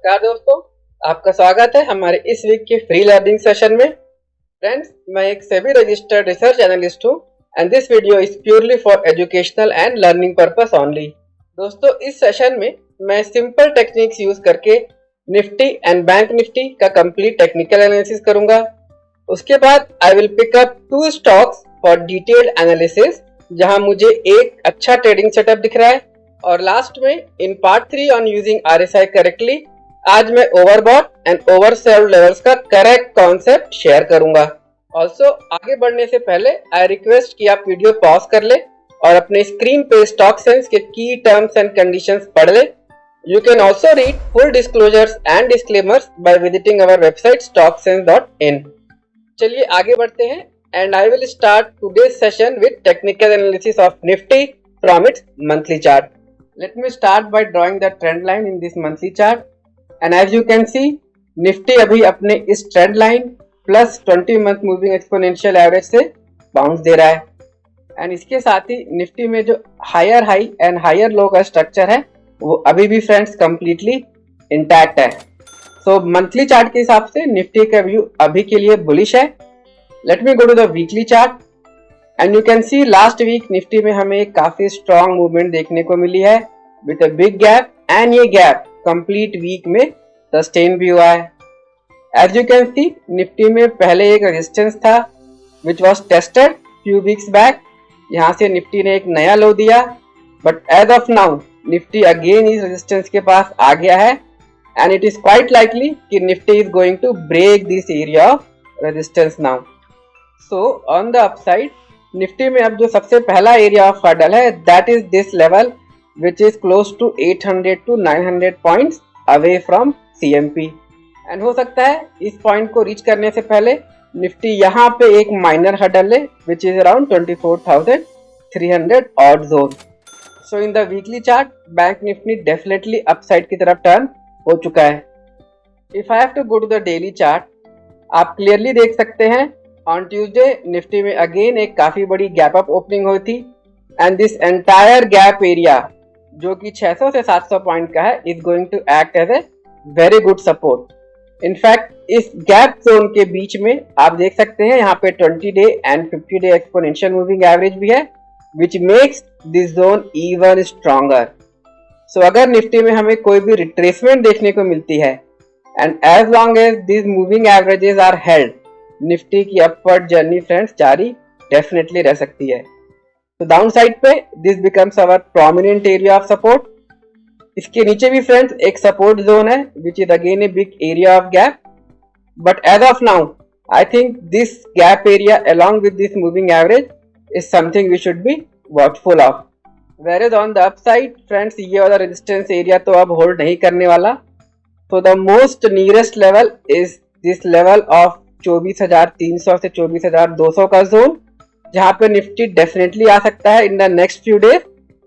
नमस्कार दोस्तों, आपका स्वागत है हमारे इस वीक के फ्री लर्निंग सेशन में। फ्रेंड्स, मैं एक सेबी रजिस्टर्ड रिसर्च एनालिस्ट हूँ and this video is purely for educational and learning purpose only. दोस्तों, इस सेशन में मैं सिंपल टेक्निक्स यूज करके निफ्टी एंड बैंक निफ्टी का कंप्लीट टेक्निकल एनालिसिस करूंगा। उसके बाद I will pick up 2 stocks for detailed analysis जहां मुझे एक अच्छा ट्रेडिंग सेटअप दिख रहा है, और लास्ट में in part 3 on using RSI correctly आज मैं ओवरबॉट एंड ओवरसेल्ड लेवल्स का करेक्ट कॉन्सेप्ट शेयर करूंगा। ऑल्सो आगे बढ़ने से पहले आई रिक्वेस्ट कि आप वीडियो पॉज कर ले और अपने स्क्रीन पे स्टॉक सेंस के की टर्म्स एंड कंडीशंस पढ़ ले। You can also read full disclosures and disclaimers by visiting our website stocksense.in। चलिए आगे बढ़ते हैं and I will start today's session with technical analysis of Nifty from its monthly chart. Let me start by drawing the trend line in this monthly chart, and as you can see, Nifty अभी अपने इस trend line plus 20 month moving exponential average से bounce दे रहा है, and इसके साथ ही निफ्टी में जो higher high and higher low का स्ट्रक्चर है वो अभी भी फ्रेंड्स कंप्लीटली इंटैक्ट है। सो मंथली चार्ट के हिसाब से निफ्टी का व्यू अभी के लिए बुलिश है। Let me go to the weekly chart and you can see last week Nifty में हमें एक काफी स्ट्रॉन्ग मूवमेंट देखने को मिली है with a big gap, and ये गैप कंप्लीट वीक में सस्टेन भी हुआ है। As you can see Nifty में पहले एक रेजिस्टेंस था which was tested few weeks back. यहाँ से निफ्टी ने एक नया लो दिया, but as of now Nifty again इस रेजिस्टेंस के पास आ गया है, and it is quite likely कि Nifty is going to break this area of resistance now. So on the upside Nifty में अब जो सबसे पहला एरिया ऑफ हर्डल है that is this level which is close to 800 to 900 points away from CMP, and हो सकता है इस पॉइंट को रीच करने से पहले निफ्टी यहाँ पे एक माइनर हर्डल ले which is around 24,300 odd zone. So in the weekly chart bank Nifty definitely upside की तरफ टर्न हो चुका है। If I have to go to the daily chart, आप क्लियरली देख सकते हैं ऑन ट्यूसडे निफ्टी में अगेन एक काफी बड़ी गैप अप ओपनिंग हुई थी, and this entire gap area जो कि 600 से 700 पॉइंट का है is going to act as a very good support. In fact इस गैप जोन के बीच में आप देख सकते हैं यहाँ पे 20 day and 50 day exponential moving average भी है which makes this zone even stronger. So अगर निफ्टी में हमें कोई भी रिट्रेसमेंट देखने को मिलती है and as long as this moving averages are held, Nifty की अपवर्ड जर्नी फ्रेंड्स जारी डेफिनेटली रह सकती है। तो डाउन साइड पे this becomes our prominent area of support. इसके नीचे भी फ्रेंड्स एक सपोर्ट जोन है which is again a big area of gap, but as of now I think this gap area along with this moving average is something we should be watchful of. Where is on the upside friends ये वाला resistance area तो अब hold नहीं करने वाला। तो the most nearest level is this level of 24,300 से 24,200 का जोन, जहां पे निफ्टी डेफिनेटली आ सकता है in the next few days,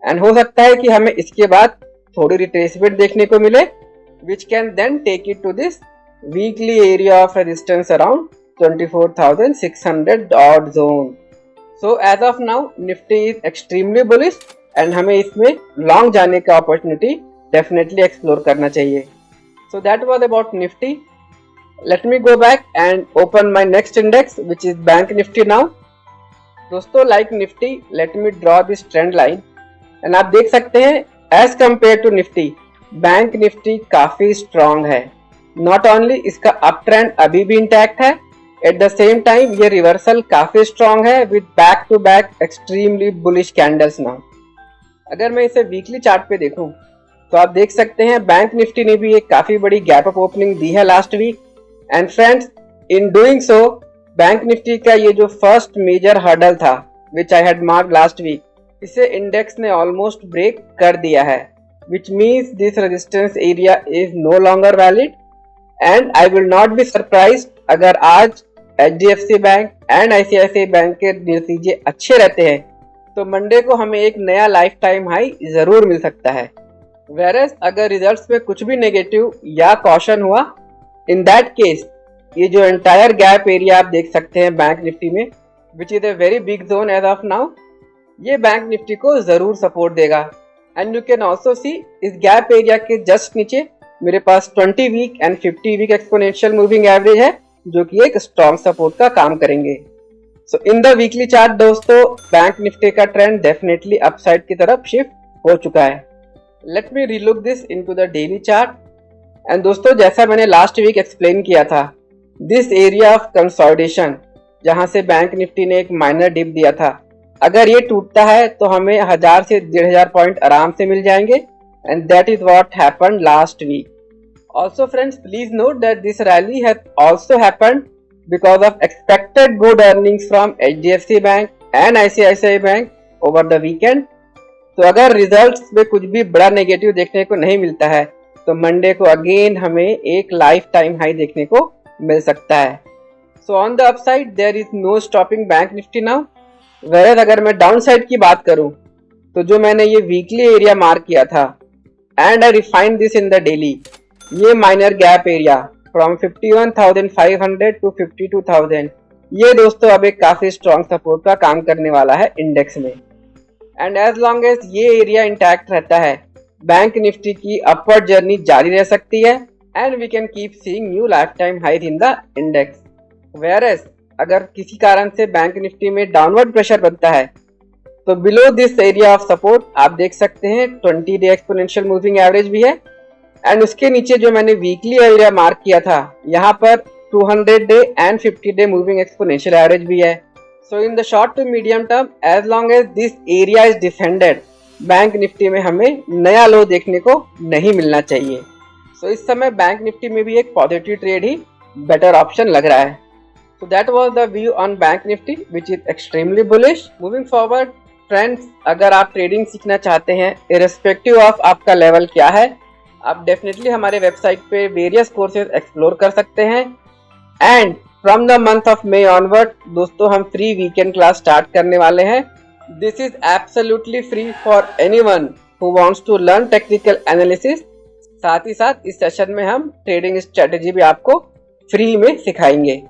and हो सकता है कि हमें इसके बाद थोड़ी रिट्रेसमेंट देखने को मिले which can then take it to this weekly area of resistance around 24,600 odd zone. So as of now Nifty is extremely bullish, and हमें इसमें लॉन्ग जाने का अपॉर्चुनिटी डेफिनेटली एक्सप्लोर करना चाहिए। So that was about Nifty. Let me go back and open my next index which is Bank Nifty now. दोस्तों, like Nifty, let me draw this trend line, and आप देख सकते हैं as compared to Nifty, Bank Nifty काफी strong है। Not only इसका up trend अभी भी इंटैक्ट है, at the same time ये रिवर्सल काफी strong है with back to back extremely bullish candles now। अगर मैं इसे वीकली चार्ट पे देखूं तो आप देख सकते हैं बैंक निफ्टी ने भी एक काफी बड़ी गैप अप ओपनिंग दी है last week, and friends in doing so bank Nifty का ये जो फर्स्ट मेजर हर्डल था which I had marked last week, इसे इंडेक्स ने ऑलमोस्ट ब्रेक कर दिया है, which means this resistance area is no longer valid, and I will not be surprised अगर आज HDFC bank and ICICI bank के नतीजे अच्छे रहते हैं तो मंडे को हमें एक नया लाइफ टाइम हाई जरूर मिल सकता है। वेरस अगर रिजल्ट्स में कुछ भी नेगेटिव या कॉशन हुआ, इन दैट केस ये जो एंटायर गैप एरिया आप देख सकते हैं बैंक निफ्टी में which is a very big zone as of now, ये बैंक निफ्टी को जरूर सपोर्ट देगा। And you can also see इस गैप एरिया के जस्ट नीचे मेरे पास 20 week and 50 week exponential moving average है जो कि एक स्ट्रॉन्ग सपोर्ट का काम करेंगे। So in the weekly chart दोस्तों बैंक निफ्टी का ट्रेंड डेफिनेटली अपसाइड की तरफ शिफ्ट हो चुका है। Let me relook this into the daily chart. And दोस्तों जैसा मैंने लास्ट वीक एक्सप्लेन किया था, दिस एरिया ऑफ कंसोलिडेशन जहां से बैंक निफ्टी ने एक माइनर डिप दिया था, अगर ये टूटता है तो हमें 1000 से 1500 पॉइंट आराम से मिल जाएंगे। And that is what happened last week. Also friends, please note that this rally has also happened because of expected good earnings from HDFC Bank and ICICI Bank over the weekend. तो अगर results में कुछ भी बड़ा negative देखने को नहीं मिलता है तो मंडे को अगेन हमें एक लाइफ टाइम हाई देखने को मिल सकता है। So on the upside there is no stopping bank Nifty now. Where अगर मैं डाउन साइड की बात करूं तो जो मैंने ये वीकली एरिया मार्क किया था and I refined this in the daily, ये minor gap area from 51,500 to 52,000, ये दोस्तों अब एक काफी स्ट्रॉन्ग सपोर्ट का काम करने वाला है इंडेक्स में। एंड एज लॉन्ग एज ये एरिया इंटैक्ट रहता है, बैंक निफ्टी की अपवर्ड जर्नी जारी रह सकती है and we can keep seeing new lifetime high in the index. Whereas अगर किसी कारण से बैंक निफ्टी में डाउनवर्ड प्रेशर बनता है तो below this area of support आप देख सकते हैं 20 डे एक्सपोनेंशियल मूविंग एवरेज भी है एंड उसके नीचे जो मैंने वीकली एरिया मार्क किया था यहाँ पर 200 day and 50 day moving exponential average भी है। So in the short to medium term as long as this area is defended, bank Nifty में हमें नया लो देखने को नहीं मिलना चाहिए। सो इस समय बैंक निफ्टी में भी एक पॉजिटिव ट्रेड ही बेटर ऑप्शन लग रहा है। So that was the view on bank Nifty which is extremely bullish. Moving forward friends, अगर आप ट्रेडिंग सीखना चाहते हैं इररिस्पेक्टिव ऑफ आपका लेवल क्या है, आप डेफिनेटली हमारे वेबसाइट पे वेरियस कोर्सेज एक्सप्लोर कर सकते हैं। And from the month of May onward दोस्तों हम फ्री वीकेंड क्लास स्टार्ट करने वाले हैं। This is absolutely free for anyone who wants to learn technical analysis. साथ ही साथ इस सेशन में हम ट्रेडिंग स्ट्रेटेजी भी आपको फ्री में सिखाएंगे।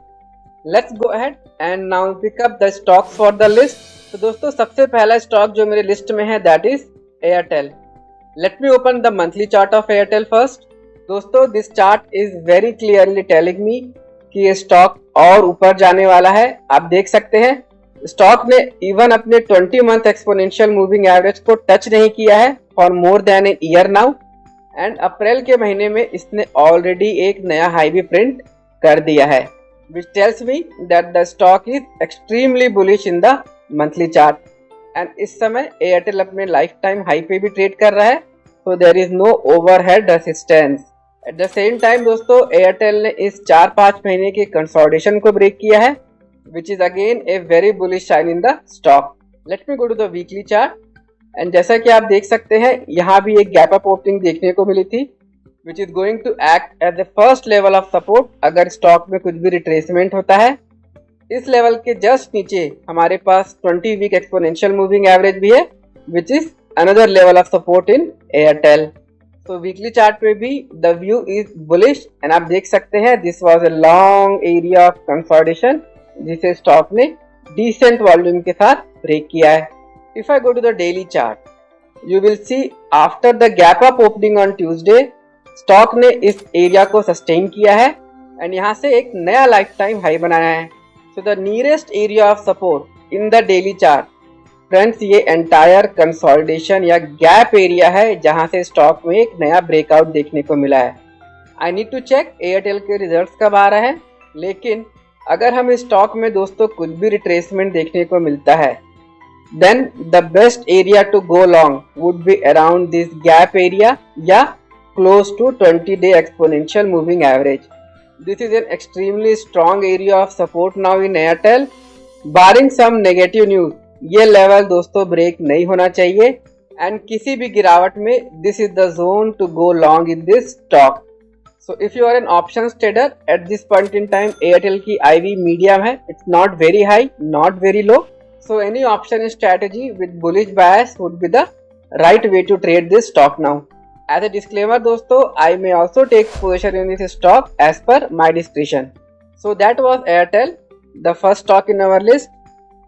Let's go ahead and now pick up the stocks for the list. तो दोस्तों सबसे पहला स्टॉक जो मेरे लिस्ट में है that is Airtel. Let me open the monthly chart of Airtel first. दोस्तों this chart is very clearly telling me कि ये स्टॉक और ऊपर जाने वाला है। आप देख सकते हैं स्टॉक ने इवन अपने 20 मंथ एक्सपोनेंशियल मूविंग एवरेज को टच नहीं किया है for more than a year now and April के महीने में इसने ऑलरेडी एक नया हाई भी प्रिंट कर दिया है which tells me that the stock is extremely bullish in the monthly chart. And इस समय एयरटेल अपने लाइफ टाइम हाई पे भी ट्रेड कर रहा है, तो there is no overhead resistance. At the same time दोस्तों एयरटेल ने इस 4-5 महीने के कंसोलिडेशन को ब्रेक किया है which is again a very bullish sign in the stock. Let me go to the weekly chart and जैसा कि आप देख सकते हैं यहाँ भी एक गैप अप ओपनिंग देखने को मिली थी which is going to act as the first level of support अगर स्टॉक में कुछ भी रिट्रेसमेंट होता है। इस लेवल के जस्ट नीचे हमारे पास 20 वीक एक्सपोनेंशियल मूविंग एवरेज भी है which is another level of support in Airtel. तो वीकली चार्ट पे भी the view is bullish and आप देख सकते हैं this was a long area of consolidation जिसे स्टॉक ने डिसेंट वॉल्यूम के साथ ब्रेक किया है। If I go to the daily chart you will see after the gap up opening on Tuesday stock ने इस एरिया को सस्टेन किया है एंड यहाँ से एक नया लाइफ टाइम हाई बनाया है। So the nearest area of support in the daily chart, friends, ये entire consolidation या gap area है जहाँ से स्टॉक में एक नया ब्रेकआउट देखने को मिला है। I need to check Airtel के रिजल्ट्स कब आ रहा है, लेकिन अगर हम स्टॉक में दोस्तों कुछ भी रिट्रेसमेंट देखने को मिलता है then the best area to go long would be around this gap area या close to 20 day exponential moving average. This is an extremely strong area of support now in Airtel. Barring some negative news, ये level दोस्तों break नहीं होना चाहिए and किसी भी गिरावट में this is the zone to go long in this stock. So if you are an options trader at this point in time, Airtel की IV medium है, it's not very high, not very low. So any option strategy with bullish bias would be the right way to trade this stock now. As a disclaimer दोस्तों, I may also take position in this stock as per my discretion. So that was Airtel, the first stock in our list.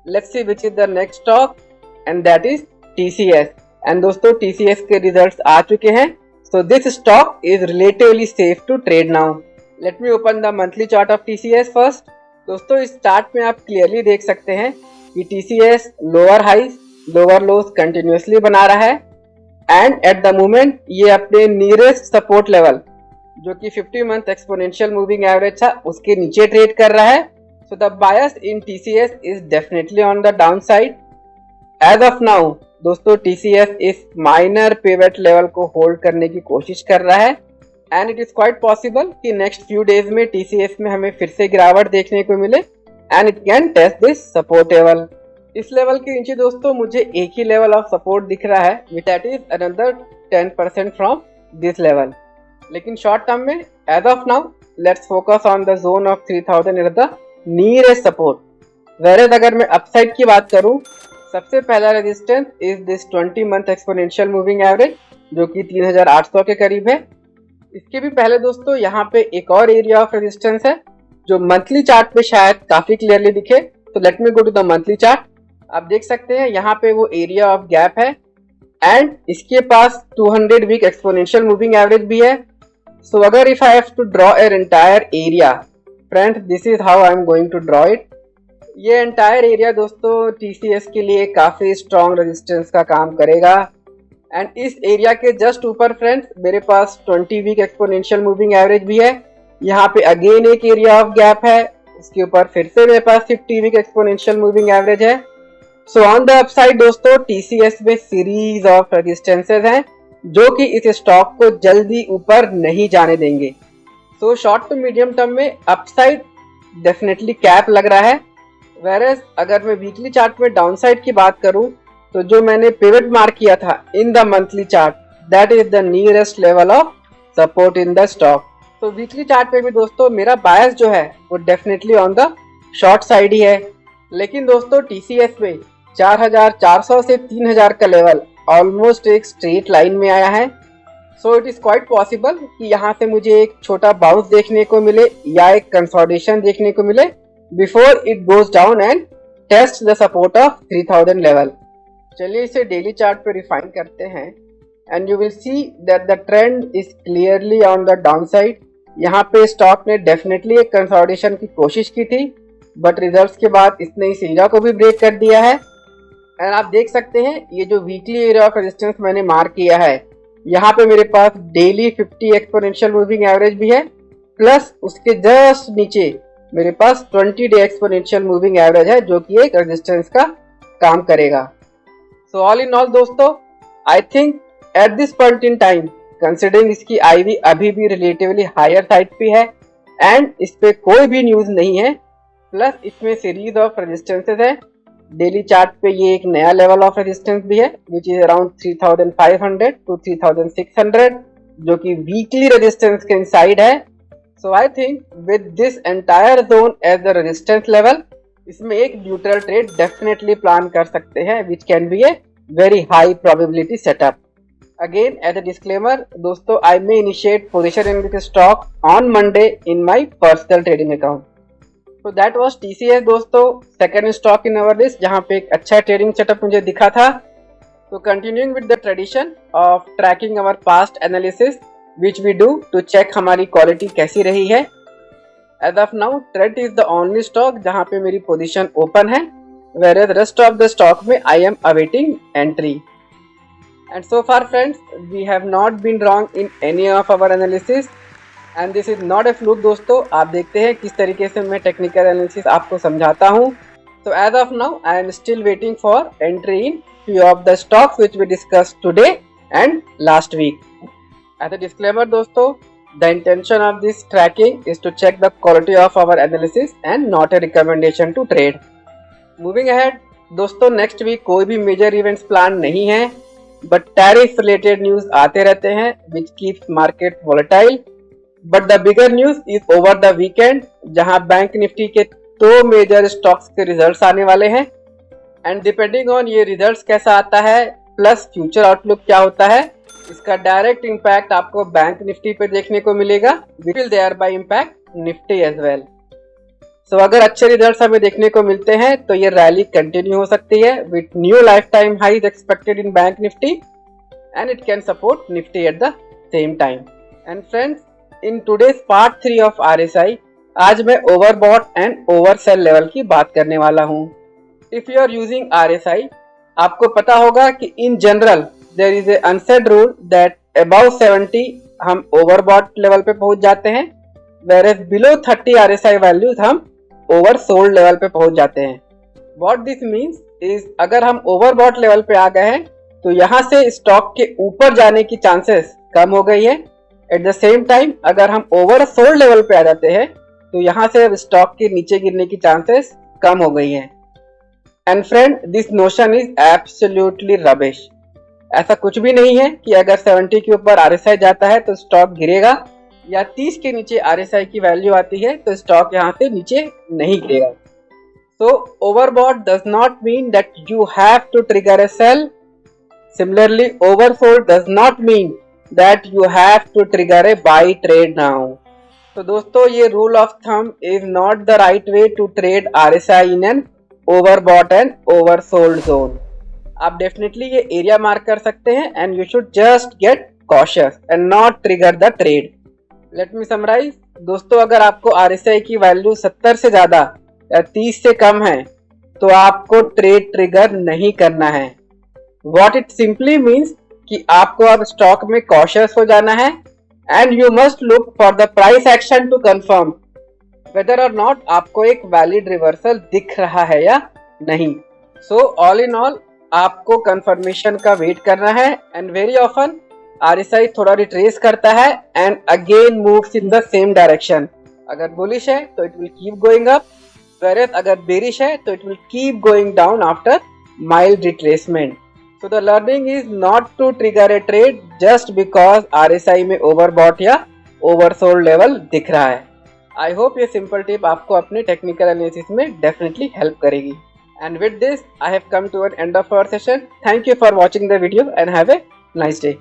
Let's see which is the next stock and that is TCS. And दोस्तों TCS के results आ चुके हैं, So this stock is relatively safe to trade now. Let me open the monthly chart of TCS first. दोस्तों इस chart में आप clearly देख सकते हैं कि TCS lower highs lower lows continuously बना रहा है एंड एट द मोमेंट ये अपने नियरेस्ट सपोर्ट लेवल जो कि 50 मंथ एक्सपोनेंशियल मूविंग एवरेज था उसके नीचे ट्रेड कर रहा है. So the bias in TCS is definitely on the down side. As of now दोस्तों TCS इस माइनर पिवट लेवल को होल्ड करने की कोशिश कर रहा है and it is quite possible कि नेक्स्ट फ्यू डेज में TCS में हमें फिर से गिरावट देखने को मिले and it can test this support level. इस लेवल के नीचे दोस्तों मुझे एक ही लेवल ऑफ सपोर्ट दिख रहा है that is another 10% from this level. लेकिन शॉर्ट टर्म में as of now let's focus on the zone of 3000 as the nearest support. Whereas अगर मैं अपसाइड की बात करूं सबसे पहला resistance is this 20 month exponential moving average जो कि 3800 के करीब है. इसके भी पहले दोस्तों यहाँ पे एक और एरिया ऑफ रेजिस्टेंस है जो मंथली चार्ट पे शायद काफी क्लियरली दिखे. तो let me go to the monthly chart. आप देख सकते हैं यहाँ पे वो एरिया ऑफ गैप है एंड इसके पास 200 वीक एक्सपोनेंशियल मूविंग एवरेज भी है. सो अगर if I have to draw an entire area friends this is how I am going to draw it. ये एंटायर एरिया दोस्तों TCS के लिए काफी स्ट्रॉन्ग रेजिस्टेंस का काम करेगा एंड इस एरिया के जस्ट ऊपर फ्रेंड्स मेरे पास 20 वीक एक्सपोनेंशियल मूविंग एवरेज भी है. यहाँ पे अगेन एक एरिया ऑफ गैप है उसके ऊपर फिर से मेरे पास 50 वीक एक्सपोनेंशियल मूविंग एवरेज है. सो ऑन द अपसाइड दोस्तों TCS में सीरीज ऑफ रेजिस्टेंसेस हैं जो कि इस स्टॉक को जल्दी ऊपर नहीं जाने देंगे. So short to medium term में अपसाइड डेफिनेटली कैप लग रहा है. वेरेज अगर मैं वीकली चार्ट में डाउनसाइड की बात करूं तो जो मैंने पिवट मार्क किया था in the monthly chart that is the nearest level of support in the stock. तो वीकली चार्ट पे भी दोस्तों मेरा बायस जो है वो definitely on the short side ही है. लेकिन दोस्तों TCS में 4400 से 3000 का लेवल ऑलमोस्ट एक स्ट्रेट लाइन में आया है. So it is quite possible कि यहाँ से मुझे एक छोटा बाउंस देखने को मिले या एक कंसोलिडेशन देखने को मिले before it goes down and test the support of 3000 level. चलिए इसे डेली चार्ट पे रिफाइन करते हैं and you will see that the trend is clearly on the downside. यहाँ पे स्टॉक ने डेफिनेटली एक कंसोलिडेशन की कोशिश की थी बट रिजल्ट्स के बाद इसने इस एरिया को भी ब्रेक कर दिया है एंड आप देख सकते हैं ये जो वीकली एरिया ऑफ रेजिस्टेंस मैंने मार्क किया है यहाँ पे मेरे पास डेली 50 एक्सपोनेंशियल मूविंग एवरेज भी है प्लस उसके जस्ट नीचे मेरे पास 20 डे एक्सपोनेंशियल मूविंग एवरेज है जो कि एक रेजिस्टेंस का काम करेगा. सो ऑल इन ऑल दोस्तों I think at this point in time considering इसकी IV अभी भी रिलेटिवली हायर साइड पे है एंड इस पे कोई भी न्यूज नहीं है प्लस इसमें सीरीज ऑफ रेजिस्टेंसेस है. डेली चार्ट पे ये एक नया लेवल ऑफ रेजिस्टेंस भी है विच इज अराउंड 3500 टू 3600 जो कि वीकली रेजिस्टेंस के इनसाइड है. So I think with this entire zone as the resistance level, इसमें एक न्यूट्रल ट्रेड डेफिनेटली प्लान कर सकते हैं which can be a very high probability setup. Again as a disclaimer दोस्तों I may initiate position in this stock on Monday in my personal trading account. So that was TCS दोस्तों second stock in our list जहाँ पे एक अच्छा trading setup मुझे दिखा था. So continuing with the tradition of tracking our past analysis which we do to check हमारी quality कैसी रही है. As of now, Trent is the only stock जहाँ पे मेरी पोजीशन ओपन है, whereas rest of the stock में I am awaiting entry. And so far friends, we have not been wrong in any of our analysis and this is not a fluke दोस्तों. आप देखते हैं किस तरीके से मैं टेक्निकल एनालिसिस आपको समझाता हूँ. So as of now, I am still waiting for entry in few of the stocks which we discussed today and last week. As a disclaimer दोस्तों, the intention of this tracking is to check the quality of our analysis and not a recommendation to trade. Moving ahead दोस्तों, next week कोई भी major events plan नहीं है but tariff related news आते रहते हैं which keeps market volatile. But the bigger news is over the weekend जहां bank Nifty के 2 major stocks के results आने वाले हैं and depending on ये results कैसा आता है plus future outlook क्या होता है इसका डायरेक्ट इम्पैक्ट आपको बैंक निफ्टी पे देखने को मिलेगा which will thereby impact Nifty as well. सो अगर अच्छे रिजल्ट्स हमें देखने को मिलते हैं तो ये रैली कंटिन्यू हो सकती है with new lifetime highs expected in bank Nifty and it can support Nifty at the same time. And friends, in today's part 3 of RSI, आज मैं overbought and oversell level की बात करने वाला हूँ. If you are using RSI, आपको पता होगा कि in general there is a unsaid rule that above 70 हम overbought level पे पहुँच जाते हैं, whereas below 30 RSI values हम oversold level पे पहुँच जाते हैं. What this means is अगर हम overbought level पे आ गए हैं तो यहाँ से स्टॉक के ऊपर जाने की चांसेस कम हो गई है. एट द सेम टाइम अगर हम ओवरसोल्ड लेवल पे आ जाते हैं तो यहाँ से अब स्टॉक के नीचे गिरने की चांसेस कम हो गई है. And friend, this notion is absolutely rubbish. ऐसा कुछ भी नहीं है कि अगर 70 के ऊपर RSI जाता है तो स्टॉक गिरेगा, या 30 के नीचे RSI की वैल्यू आती है तो स्टॉक यहाँ से नीचे नहीं गिरेगा. So overbought does not mean that you have to trigger a sell. Similarly, oversold does not mean that you have to trigger a buy trade now. तो दोस्तों, ये rule of thumb is not the right way to trade RSI in an overbought and oversold zone. आप definitely ये area mark कर सकते हैं and you should just get cautious and not trigger the trade. Let me summarize. दोस्तों, अगर आपको RSI की value 70 से ज़्यादा या 30 से कम है तो आपको ट्रेड ट्रिगर नहीं करना है. What it simply means कि आपको अब स्टॉक में कॉशियस हो जाना है and you must look for the price action to confirm whether or not आपको एक वैलिड रिवर्सल दिख रहा है या नहीं. सो ऑल इन ऑल आपको कंफर्मेशन का वेट करना है एंड वेरी ऑफन RSI थोड़ा रिट्रेस करता है and again moves in the same direction. अगर बुलिश है तो it will keep going up, whereas अगर bearish है तो it will keep going down after mild retracement. So the learning is not to trigger a trade just because RSI में overbought या oversold level दिख रहा है. I hope ये simple tip आपको अपने technical analysis में definitely help करेगी. And with this, I have come to an end of our session. Thank you for watching the video and have a nice day.